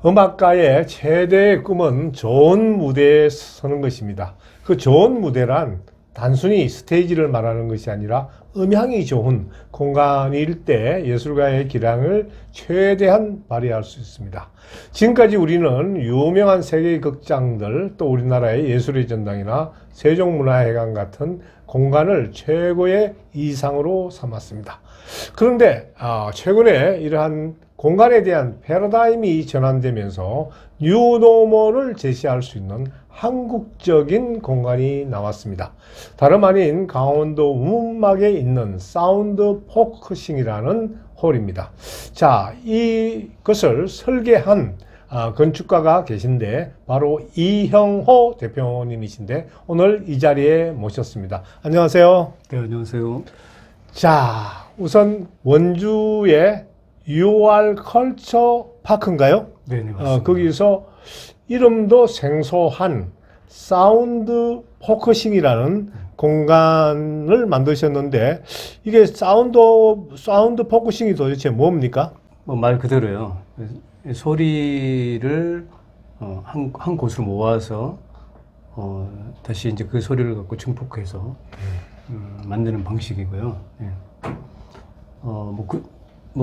음악가의 최대의 꿈은 좋은 무대에 서는 것입니다. 그 좋은 무대란 단순히 스테이지를 말하는 것이 아니라 음향이 좋은 공간일 때 예술가의 기량을 최대한 발휘할 수 있습니다. 지금까지 우리는 유명한 세계의 극장들, 또 우리나라의 예술의 전당이나 세종문화회관 같은 공간을 최고의 이상으로 삼았습니다. 그런데 최근에 이러한 공간에 대한 패러다임이 전환되면서 뉴노멀을 제시할 수 있는 한국적인 공간이 나왔습니다. 다름 아닌 강원도 우문막에 있는 사운드 포커싱이라는 홀입니다. 자, 이것을 설계한 건축가가 계신데 바로 이형호 대표님이신데 오늘 이 자리에 모셨습니다. 안녕하세요. 네, 안녕하세요. 자, 우선 원주의 UR 컬처 파크인가요? 네, 맞습니다. 거기서 이름도 생소한 사운드 포커싱이라는 공간을 만드셨는데 이게 사운드 포커싱이 도대체 뭡니까? 말 그대로요. 소리를 한 곳으로 모아서 다시 이제 그 소리를 갖고 증폭해서 만드는 방식이고요. 네.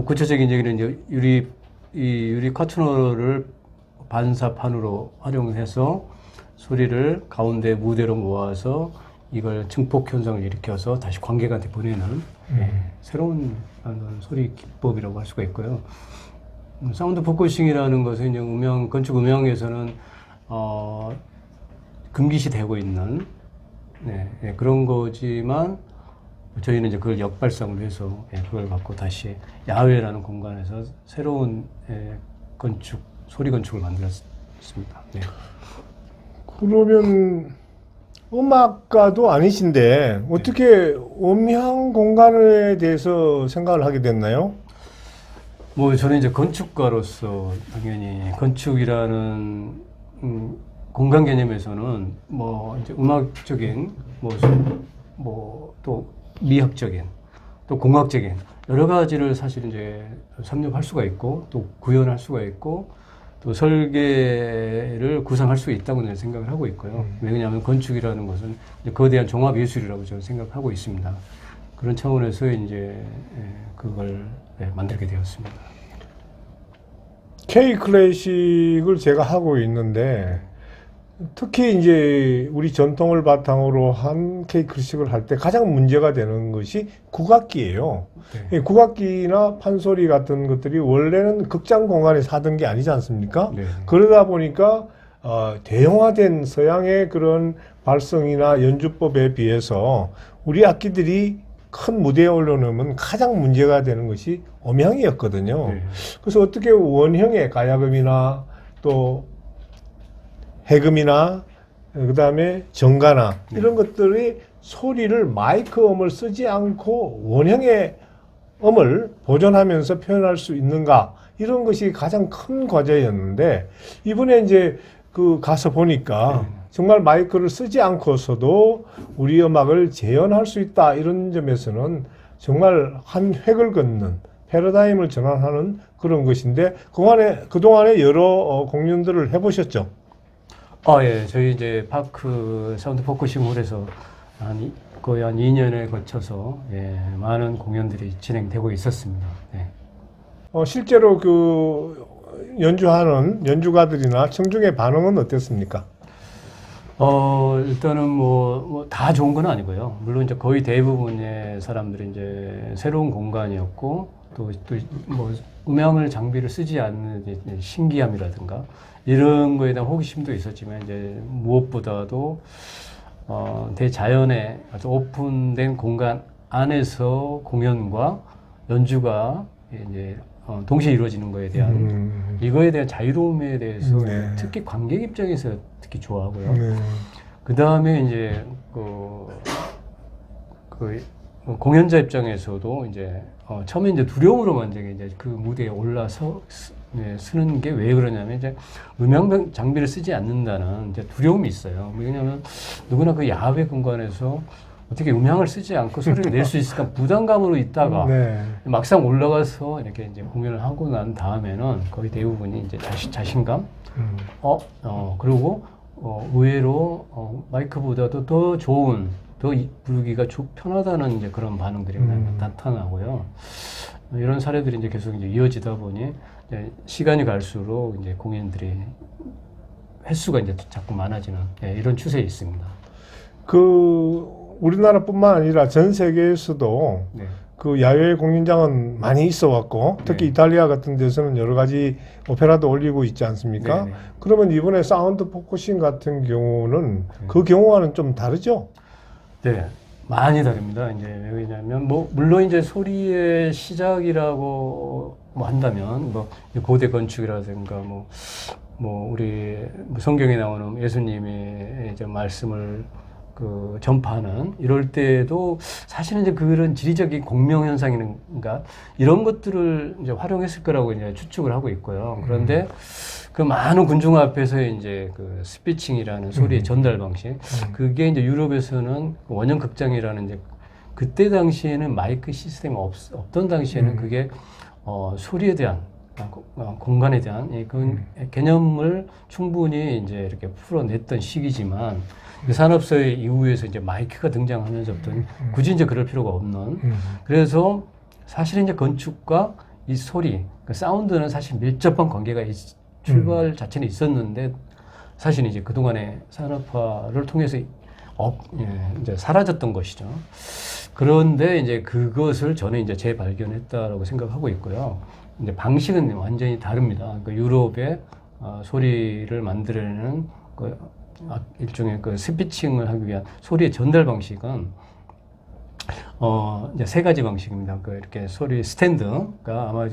구체적인 얘기는 이제 유리 커튼홀을 반사판으로 활용해서 소리를 가운데 무대로 모아서 이걸 증폭 현상을 일으켜서 다시 관객한테 보내는 새로운 소리 기법이라고 할 수가 있고요. 사운드 포커싱이라는 것은 이제 건축 음향에서는 금기시 되고 있는 그런 거지만 저희는 이제 그걸 역발상으로 해서 그걸 갖고 다시 야외라는 공간에서 새로운 소리 건축을 만들었습니다. 네. 그러면 음악가도 아니신데 어떻게 음향 공간에 대해서 생각을 하게 됐나요? 저는 이제 건축가로서 당연히 건축이라는 공간 개념에서는 이제 음악적인 또 미학적인 또 공학적인 여러 가지를 사실 이제 섭렵할 수가 있고 또 구현할 수가 있고 또 설계를 구상할 수 있다고 저는 생각을 하고 있고요. 왜냐하면 건축이라는 것은 이제 거대한 종합 예술이라고 저는 생각하고 있습니다. 그런 차원에서 이제 그걸 만들게 되었습니다. K 클래식을 제가 하고 있는데 특히 이제 우리 전통을 바탕으로 한 K 클래식을 할 때 가장 문제가 되는 것이 국악기예요. 네. 국악기나 판소리 같은 것들이 원래는 극장 공간에서 하던 게 아니지 않습니까? 네. 그러다 보니까 대형화된 서양의 그런 발성이나 연주법에 비해서 우리 악기들이 큰 무대에 올려놓으면 가장 문제가 되는 것이 음향이었거든요. 네. 그래서 어떻게 원형의 가야금이나 또 해금이나 그다음에 정가나 이런 것들이 소리를 마이크 음을 쓰지 않고 원형의 음을 보존하면서 표현할 수 있는가 이런 것이 가장 큰 과제였는데 이번에 이제 가서 보니까 정말 마이크를 쓰지 않고서도 우리 음악을 재현할 수 있다 이런 점에서는 정말 한 획을 긋는 패러다임을 전환하는 그런 것인데 그동안에 여러 공연들을 해보셨죠? 예. 저희 이제 파크 사운드 포커싱 홀에서 거의 한 2년에 걸쳐서 많은 공연들이 진행되고 있었습니다. 네. 실제로 연주하는 연주가들이나 청중의 반응은 어땠습니까? 일단은 다 좋은 건 아니고요. 물론 이제 거의 대부분의 사람들이 이제 새로운 공간이었고 또 음향을 장비를 쓰지 않는 신기함이라든가 이런 거에 대한 호기심도 있었지만 이제 무엇보다도 대자연의 아주 오픈된 공간 안에서 공연과 연주가 이제 동시에 이루어지는 거에 대한 이거에 대한 자유로움에 대해서 특히 관객 입장에서 특히 좋아하고요. 그 다음에 이제 공연자 입장에서도 이제 처음에 이제 두려움으로 이제 그 무대에 올라서 쓰는 게 왜 그러냐면 이제 음향 장비를 쓰지 않는다는 이제 두려움이 있어요. 왜냐하면 누구나 그 야외 공간에서 어떻게 음향을 쓰지 않고 소리를 낼 수 있을까 부담감으로 있다가 네. 막상 올라가서 이렇게 이제 공연을 하고 난 다음에는 거의 대부분이 이제 자신감, 그리고 의외로 마이크보다도 더 좋은, 부르기가 편하다는 이제 그런 반응들이 나타나고요. 이런 사례들이 이제 계속 이제 이어지다 보니 이제 시간이 갈수록 이제 공연들이 횟수가 이제 자꾸 많아지는 이런 추세에 있습니다. 우리나라뿐만 아니라 전 세계에서도 네. 그 야외 공연장은 많이 있어 왔고 특히 네. 이탈리아 같은 데서는 여러 가지 오페라도 올리고 있지 않습니까? 네. 그러면 이번에 사운드 포커싱 같은 경우는 그 경우와는 좀 다르죠? 네, 많이 다릅니다. 이제 왜 그러냐면 물론 이제 소리의 시작이라고 한다면 고대 건축이라든가 우리 성경에 나오는 예수님의 이제 말씀을 전파하는 이럴 때도 사실은 이제 그런 지리적인 공명 현상이는가 이런 것들을 이제 활용했을 거라고 이제 추측을 하고 있고요. 그런데 그 많은 군중 앞에서 이제 그 스피칭이라는 소리의 전달 방식, 그게 이제 유럽에서는 원형 극장이라는 이제 그때 당시에는 마이크 시스템이 없던 당시에는 그게 소리에 대한 공간에 대한 그 개념을 충분히 이제 이렇게 풀어냈던 시기지만 그 산업사회 이후에서 이제 마이크가 등장하면서부터 굳이 이제 그럴 필요가 없는 그래서 사실 이제 건축과 이 소리, 그 사운드는 사실 밀접한 관계가 출발 자체는 있었는데 사실 이제 그동안의 산업화를 통해서 이제 사라졌던 것이죠. 그런데 이제 그것을 저는 이제 재발견했다라고 생각하고 있고요. 이제 방식은 완전히 다릅니다. 그러니까 유럽의 소리를 만들어내는 일종의 그 스피칭을 하기 위한 소리의 전달 방식은 이제 세 가지 방식입니다. 이렇게 소리 스탠드가 아마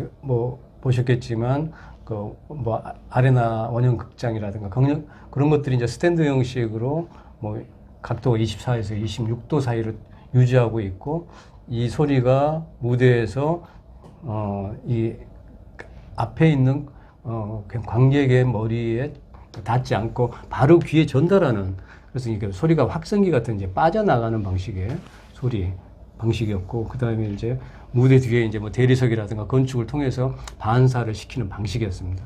보셨겠지만 아레나 원형 극장이라든가 그런 것들이 이제 스탠드 형식으로 각도가 24에서 26도 사이로 유지하고 있고 이 소리가 무대에서 이 앞에 있는 관객의 머리에 닿지 않고 바로 귀에 전달하는 그래서 이게 소리가 확성기 같은 이제 빠져나가는 방식의 소리 방식이었고 그 다음에 이제 무대 뒤에 이제 대리석이라든가 건축을 통해서 반사를 시키는 방식이었습니다.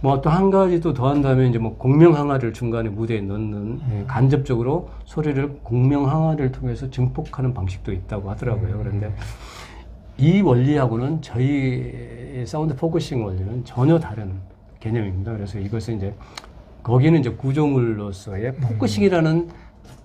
또 한 가지 또 더한다면 이제 공명 항아리를 중간에 무대에 넣는 간접적으로 소리를 공명 항아리를 통해서 증폭하는 방식도 있다고 하더라고요. 그런데 이 원리하고는 저희 사운드 포커싱 원리는 전혀 다른 개념입니다. 그래서 이것은 이제 거기는 이제 구조물로서의 포커싱이라는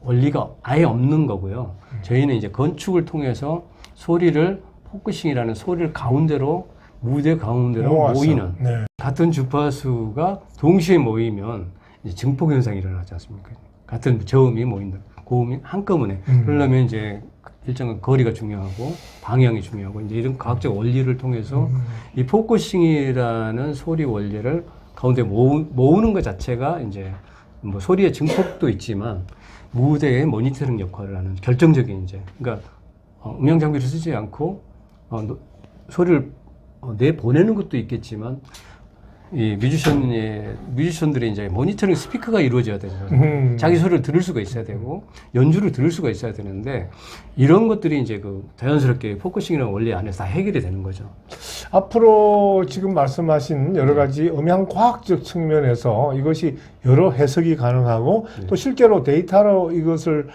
원리가 아예 없는 거고요. 저희는 이제 건축을 통해서 소리를 포커싱이라는 소리를 가운데로 무대 가운데로 모이는 같은 주파수가 동시에 모이면 이제 증폭 현상이 일어나지 않습니까? 같은 저음이 모인다. 고음이 한꺼번에. 그러려면 이제 일정한 거리가 중요하고 방향이 중요하고 이제 이런 과학적 원리를 통해서 이 포커싱이라는 소리 원리를 가운데 모으는 것 자체가 이제 소리의 증폭도 있지만 무대의 모니터링 역할을 하는 결정적인 이제 그러니까 음향 장비를 쓰지 않고 소리를 내보내는 것도 있겠지만 이 뮤지션들이 이제 모니터링 스피커가 이루어져야 되죠. 자기 소리를 들을 수가 있어야 되고 연주를 들을 수가 있어야 되는데 이런 것들이 이제 자연스럽게 포커싱이라는 원리 안에서 다 해결이 되는 거죠. 앞으로 지금 말씀하신 여러 가지 음향 과학적 측면에서 이것이 여러 해석이 가능하고 또 실제로 데이터로 이것을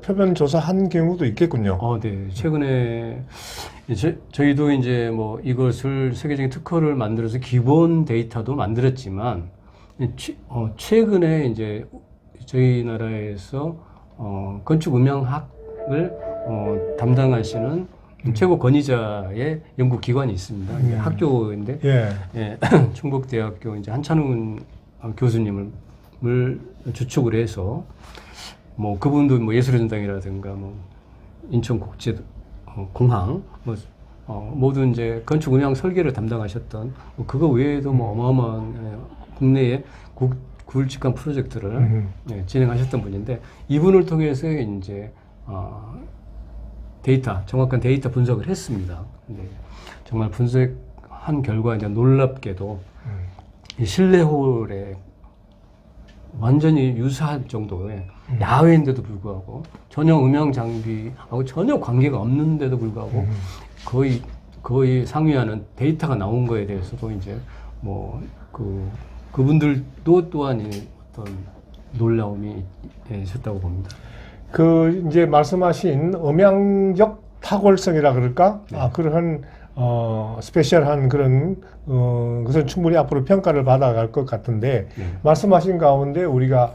표면 조사한 경우도 있겠군요. 네. 최근에 저희도 이제 이것을 세계적인 특허를 만들어서 기본 데이터도 만들었지만 최근에 이제 저희 나라에서 건축 음향학을 담당하시는 최고 권위자의 연구 기관이 있습니다. 학교인데 충북대학교 이제 한찬훈 교수님을 주축을 해서 그분도 예술의 전당이라든가 인천국제 공항 모든 이제 건축 음향 설계를 담당하셨던 그거 외에도 어마어마한 국내의 굵직한 프로젝트를 진행하셨던 분인데 이분을 통해서 이제 정확한 데이터 분석을 했습니다. 근데 정말 분석한 결과 이제 놀랍게도 이 실내홀에 완전히 유사할 정도의 야외인데도 불구하고 전혀 음향 장비하고 전혀 관계가 없는데도 불구하고 거의 상위하는 데이터가 나온 거에 대해서도 이제 뭐 그분들도 또한 어떤 놀라움이 있었다고 봅니다. 그 이제 말씀하신 음향적 탁월성이라 그럴까? 네. 그러한 스페셜한 그런 것은 충분히 앞으로 평가를 받아갈 것 같은데 네. 말씀하신 가운데 우리가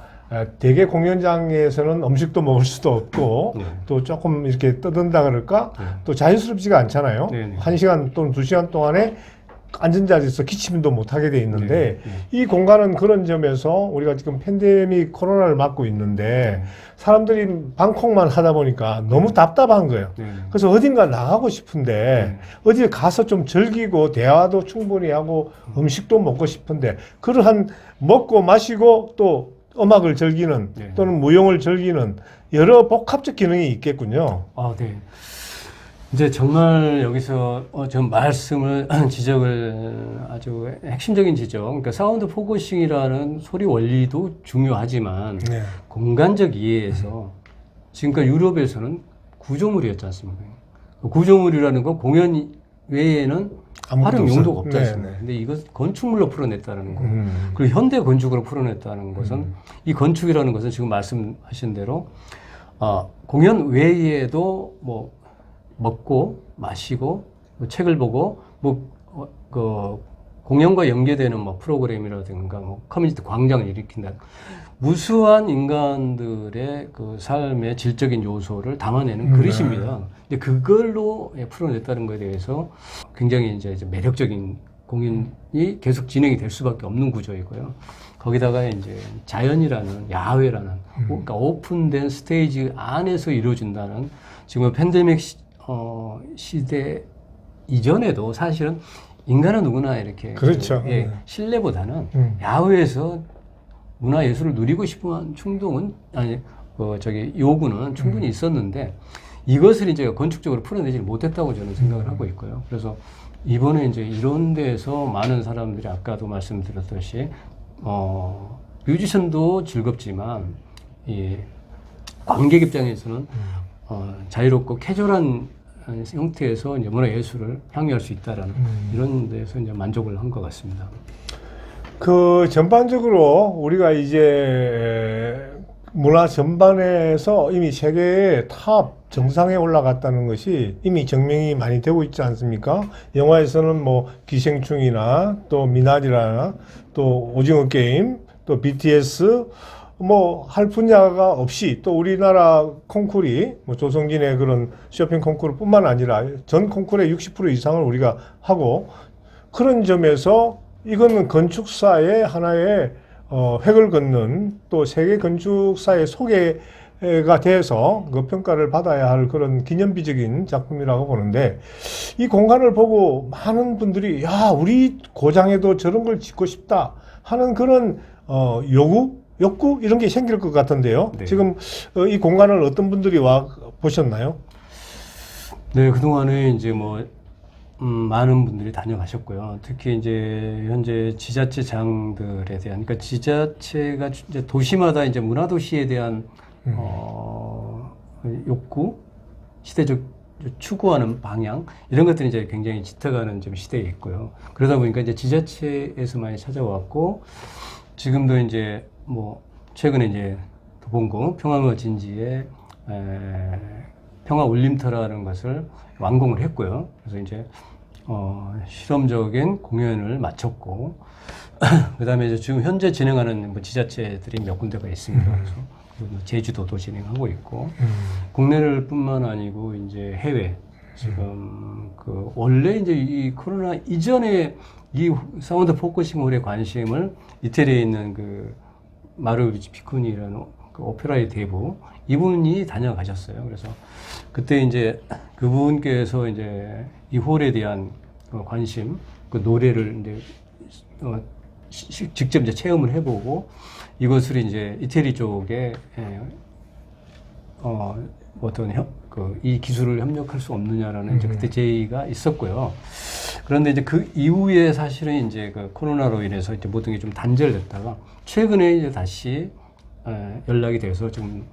대개 공연장에서는 음식도 먹을 수도 없고 네. 또 조금 이렇게 떠든다 그럴까? 네. 또 자연스럽지가 않잖아요. 네, 네. 1시간 또는 2시간 동안에 앉은 자리에서 기침도 못 하게 돼 있는데 네, 이 공간은 그런 점에서 우리가 지금 팬데믹 코로나를 맞고 있는데 네. 사람들이 방콕만 하다 보니까 너무 답답한 거예요. 네. 그래서 어딘가 나가고 싶은데 어디 가서 좀 즐기고 대화도 충분히 하고 음식도 먹고 싶은데 그러한 먹고 마시고 또 음악을 즐기는 네. 또는 무용을 즐기는 여러 복합적 기능이 있겠군요. 네. 이제 정말 여기서 좀 말씀을 지적을 아주 핵심적인 지적. 그러니까 사운드 포커싱이라는 소리 원리도 중요하지만 네. 공간적 이해에서 지금까지 유럽에서는 구조물이었지 않습니까? 구조물이라는 건 공연 외에는 아무것도 활용 없어요. 용도가 없지 네, 않습니까? 네. 근데 이것 건축물로 풀어냈다는 거. 음. 그리고 현대 건축으로 풀어냈다는 것은 이 건축이라는 것은 지금 말씀하신 대로 공연 외에도 뭐 먹고 마시고 뭐 책을 보고 공연과 연계되는 뭐 프로그램이라든가 뭐 커뮤니티 광장을 일으킨다. 무수한 인간들의 그 삶의 질적인 요소를 담아내는 그릇입니다. 근데 그걸로 풀어냈다는 것에 대해서 굉장히 이제 매력적인 공연이 계속 진행이 될 수밖에 없는 구조이고요. 거기다가 이제 자연이라는 야외라는 그러니까 오픈된 스테이지 안에서 이루어진다는 지금 팬데믹 시대 이전에도 사실은 인간은 누구나 이렇게 그렇죠. 실내보다는 야외에서 문화 예술을 누리고 싶은 충동은 요구는 충분히 있었는데 이것을 이제 건축적으로 풀어내지 못했다고 저는 생각을 하고 있고요. 그래서 이번에 이제 이런 데서 많은 사람들이 아까도 말씀드렸듯이 뮤지션도 즐겁지만 이 관객 입장에서는 자유롭고 캐주얼한 형태에서 이제 문화 예술을 향유할 수 있다라는 이런 데서 이제 만족을 한 것 같습니다. 그 전반적으로 우리가 이제 문화 전반에서 이미 세계의 탑 정상에 올라갔다는 것이 이미 증명이 많이 되고 있지 않습니까? 영화에서는 뭐 기생충이나 또 미나리나 또 오징어 게임 또 BTS 뭐 할 분야가 없이 또 우리나라 콩쿠르이 뭐 조성진의 그런 쇼핑 콩쿠르뿐만 아니라 전 콩쿠르의 60% 이상을 우리가 하고 그런 점에서 이거는 건축사의 하나의 획을 긋는 또 세계 건축사의 소개가 돼서 그 평가를 받아야 할 그런 기념비적인 작품이라고 보는데 이 공간을 보고 많은 분들이 야 우리 고장에도 저런 걸 짓고 싶다 하는 그런 욕구 이런 게 생길 것 같은데요. 네. 지금 이 공간을 어떤 분들이 와 보셨나요? 네, 그동안에 이제 뭐 많은 분들이 다녀가셨고요. 특히 이제 현재 지자체장들에 대한, 그러니까 지자체가 이제 도시마다 이제 문화도시에 대한 욕구, 시대적 추구하는 방향 이런 것들이 이제 굉장히 짙어가는 좀 시대에 있고요. 그러다 보니까 이제 지자체에서 많이 찾아왔고 지금도 이제 뭐 최근에 이제 도봉구 평화문화 진지에 평화 울림터라는 것을 완공을 했고요. 그래서 이제 실험적인 공연을 마쳤고 그다음에 이제 지금 현재 진행하는 뭐 지자체들이 몇 군데가 있습니다. 그래서 그리고 제주도도 진행하고 있고 국내를 뿐만 아니고 이제 해외 지금 그 원래 이제 이 코로나 이전에 이 사운드 포커싱홀의 관심을 이태리에 있는 그 마르비치 피코니라는 그 오페라의 대부 이분이 다녀가셨어요. 그래서 그때 이제 그분께서 이제 이 홀에 대한 관심, 그 노래를 이제 직접 이제 체험을 해보고 이것을 이제 이태리 쪽에 어떤 이 기술을 협력할 수 없느냐라는 이제 그때 제의가 있었고요. 그런데 이제 그 이후에 사실은 이제 그 코로나로 인해서 이제 모든 게 좀 단절됐다가 최근에 이제 다시 연락이 돼서 지금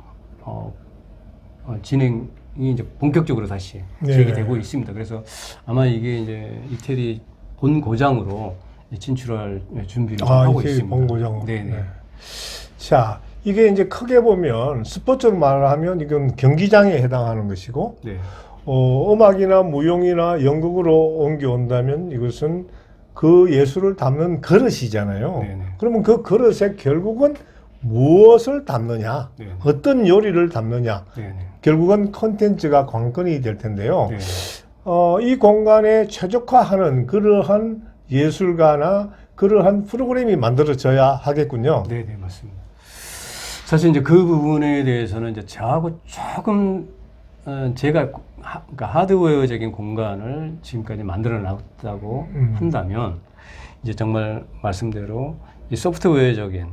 진행이 이제 본격적으로 다시 네. 재개되고 있습니다. 그래서 아마 이게 이제 이태리 본고장으로 진출할 준비를 하고 이게 있습니다. 본고장으로. 네네. 네. 자, 이게 이제 크게 보면 스포츠로 말하면 이건 경기장에 해당하는 것이고, 네. 음악이나 무용이나 연극으로 옮겨온다면 이것은 그 예술을 담는 그릇이잖아요. 네네. 그러면 그 그릇에 결국은 무엇을 담느냐, 네네. 어떤 요리를 담느냐, 네네. 결국은 콘텐츠가 관건이 될 텐데요. 네네. 이 공간에 최적화하는 그러한 예술가나 그러한 프로그램이 만들어져야 하겠군요. 네네, 맞습니다. 사실 이제 그 부분에 대해서는 이제 저하고 조금 제가 그러니까 하드웨어적인 공간을 지금까지 만들어 놨다고 한다면 이제 정말 말씀대로 이 소프트웨어적인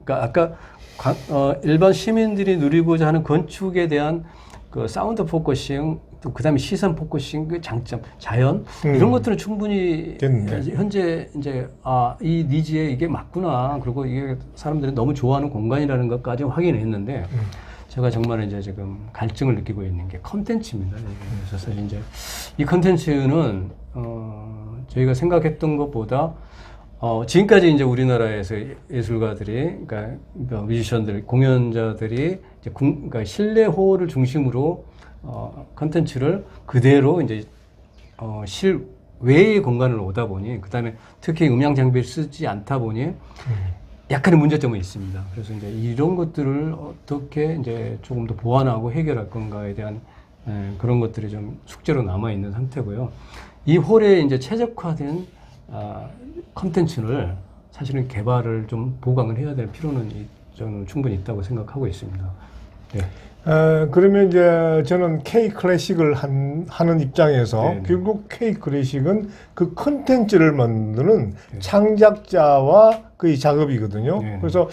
그러니까 아까 일반 시민들이 누리고자 하는 건축에 대한 그 사운드 포커싱 또 그다음에 시선 포커싱 그 장점 자연 이런 것들은 충분히 됐는데. 현재 이제 이 니즈에 이게 맞구나 그리고 이게 사람들이 너무 좋아하는 공간이라는 것까지 확인했는데 제가 정말 이제 지금 갈증을 느끼고 있는 게 컨텐츠입니다. 그래서 사실 이제 이 컨텐츠는 저희가 생각했던 것보다 지금까지 이제 우리나라에서 예술가들이, 그러니까 뮤지션들, 공연자들이 이제 그러니까 실내 호를 중심으로 컨텐츠를 그대로 이제 실외의 공간을 오다 보니, 그 다음에 특히 음향 장비를 쓰지 않다 보니 약간의 문제점은 있습니다. 그래서 이제 이런 것들을 어떻게 이제 조금 더 보완하고 해결할 건가에 대한 그런 것들이 좀 숙제로 남아 있는 상태고요. 이 홀에 이제 최적화된 컨텐츠를 사실은 개발을 좀 보강을 해야 될 필요는 저는 충분히 있다고 생각하고 있습니다. 네. 그러면 이제 저는 K 클래식을 하는 입장에서 네네. 결국 K 클래식은 그 컨텐츠를 만드는 네. 창작자와 그 작업이거든요. 네네. 그래서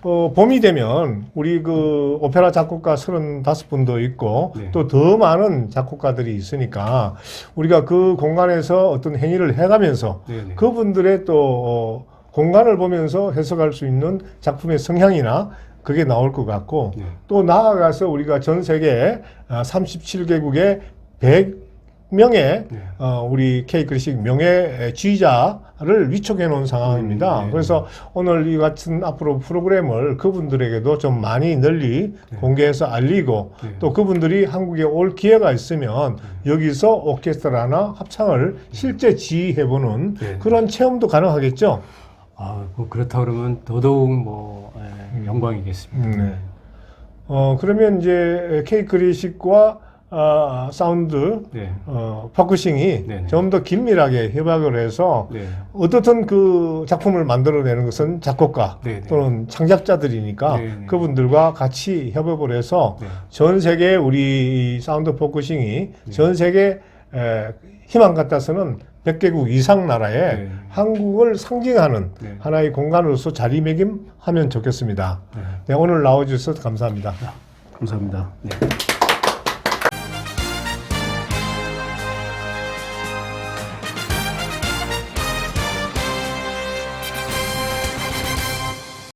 봄이 되면 우리 그 오페라 작곡가 35분도 있고 네. 또 더 많은 작곡가들이 있으니까 우리가 그 공간에서 어떤 행위를 해가면서 네네. 그분들의 또 공간을 보면서 해석할 수 있는 작품의 성향이나 그게 나올 것 같고 네. 또 나아가서 우리가 전 세계 37개국의 100명의 네. 우리 K 클래식 명예 지휘자를 위촉해 놓은 상황입니다. 네. 그래서 오늘 이 같은 앞으로 프로그램을 그분들에게도 좀 많이 널리 네. 공개해서 알리고 네. 또 그분들이 한국에 올 기회가 있으면 여기서 오케스트라나 합창을 실제 지휘해보는 네. 그런 체험도 가능하겠죠. 뭐 그렇다 그러면 더더욱 영광이겠습니다. 네. 그러면 이제 K 클래식과 사운드 네. 포커싱이 네네. 좀 더 긴밀하게 협약을 해서 네. 어떻든 그 작품을 만들어내는 것은 작곡가 네네. 또는 창작자들이니까 네네. 그분들과 같이 협업을 해서 네. 전 세계 우리 사운드 포커싱이 전 세계 희망 같아서는 100개국 이상 나라에 네. 한국을 상징하는 네. 하나의 공간으로서 자리매김하면 좋겠습니다. 네. 네, 오늘 나와주셔서 감사합니다. 감사합니다. 네.